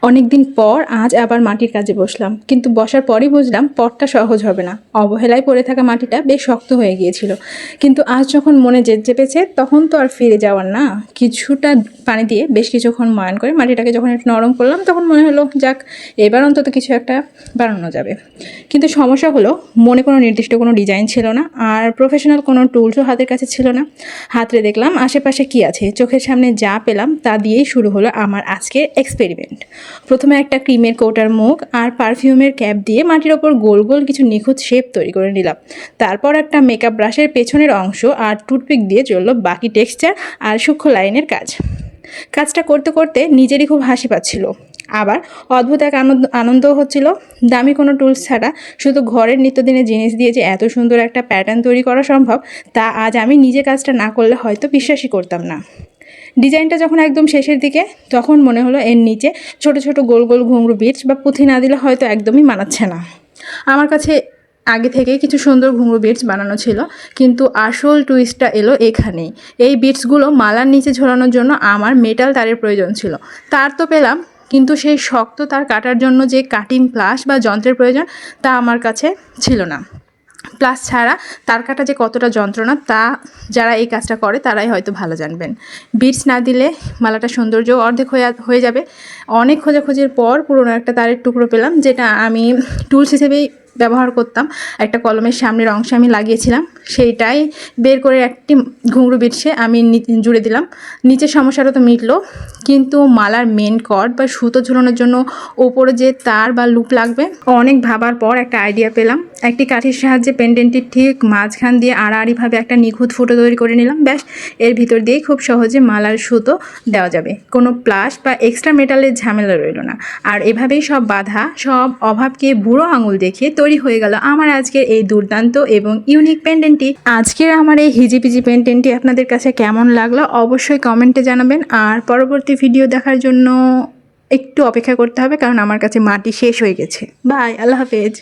অনেকদিন পর আজ আবার মাটির কাজে বসলাম, কিন্তু বসার পরই বুঝলাম পথটা সহজ হবে না। অবহেলায় পড়ে থাকা মাটিটা বেশ শক্ত হয়ে গিয়েছিল, কিন্তু আজ যখন মনে জেদ চেপেছে তখন তো আর ফিরে যাওয়ার না। কিছুটা পানি দিয়ে বেশ কিছুক্ষণ ময়ান করে মাটিটাকে যখন একটু নরম করলাম তখন মনে হলো যাক, এবার অন্তত কিছু একটা বানানো যাবে। কিন্তু সমস্যা হলো মনে কোনো নির্দিষ্ট কোনো ডিজাইন ছিল না, আর প্রফেশনাল কোনো টুলসও হাতের কাছে ছিল না। হাতরে দেখলাম আশেপাশে কি আছে, চোখের সামনে যা পেলাম তা দিয়েই শুরু হলো আমার আজকের এক্সপেরিমেন্ট। প্রথমে একটা ক্রিমের কৌটার মুখ আর পারফিউমের ক্যাপ দিয়ে মাটির ওপর গোল গোল কিছু নিখুঁত শেপ তৈরি করে নিলাম। তারপর একটা মেকআপ ব্রাশের পেছনের অংশ আর টুথপিক দিয়ে চললো বাকি টেক্সচার আর সূক্ষ্ম লাইনের কাজটা করতে করতে নিজেরই খুব হাসি পাচ্ছিল, আবার অদ্ভুত এক আনন্দও হচ্ছিল। দামি কোনো টুলস ছাড়া শুধু ঘরের নিত্যদিনের জিনিস দিয়ে যে এত সুন্দর একটা প্যাটার্ন তৈরি করা সম্ভব তা আজ আমি নিজে কাজটা না করলে হয়তো বিশ্বাসই করতাম না। ডিজাইনটা যখন একদম শেষের দিকে তখন মনে হলো এর নিচে ছোট ছোট গোল গোল ঘুঙরু বিটস বা পুঁথি না দিলে হয়তো একদমই মানাচ্ছে না। আমার কাছে আগে থেকেই কিছু সুন্দর ঘুঙরু বিটস বানানো ছিল, কিন্তু আসল টুইস্টটা এলো এখানেই। এই বিটসগুলো মালার নিচে ঝোলানোর জন্য আমার মেটাল তারের প্রয়োজন ছিল। তার তো পেলাম, কিন্তু সেই শক্ত তার কাটার জন্য যে কাটিং প্লাস বা যন্ত্রের প্রয়োজন তা আমার কাছে ছিল না। প্লাস ছাড়া তার কাটা যে কতটা যন্ত্রণা তা যারা এই কাজটা করে তারাই হয়তো ভালো জানবেন। বিটস না দিলে মালাটা সৌন্দর্য অর্ধেক হয়ে যাবে। অনেক খোঁজাখুঁজির পর পুরনো একটা তারের টুকরো পেলাম, যেটা আমি টুলস হিসেবেই ব্যবহার করতাম। একটা কলমের সামনের অংশে আমি লাগিয়েছিলাম, সেইটাই বের করে একটি ঘুঙরু বিটসে আমি জুড়ে দিলাম। নিচের সমস্যাটা তো মিটলো, কিন্তু মালার মেন কর্ড বা সুতো ঝুলানোর জন্য ওপরে যে তার বা লুপ লাগবে। অনেক ভাবার পর একটা আইডিয়া পেলাম। একটি কাঠির সাহায্যে পেন্ডেন্টটির ঠিক মাঝখান দিয়ে আড়াআড়িভাবে একটা নিখুঁত ফুটো তৈরি করে নিলাম। ব্যাস, এর ভিতর দিয়েই খুব সহজে মালার সুতো দেওয়া যাবে, কোনো প্লাস বা এক্সট্রা মেটালের ঝামেলা রইল না। আর এভাবেই সব বাধা, সব অভাবকে বুড়ো আঙুল দেখিয়ে তৈরি হয়ে গেল আমার আজকের এই দুর্দান্ত এবং ইউনিক পেন্ডেন্টটি। আজকের আমার এই হিজিপিজি পেন্ডেন্টটি আপনাদের কাছে কেমন লাগলো অবশ্যই কমেন্টে জানাবেন। আর পরবর্তী ভিডিও দেখার জন্য একটু অপেক্ষা করতে হবে, কারণ আমার কাছে মাটি শেষ হয়ে গেছে। বাই, আল্লাহ হাফেজ।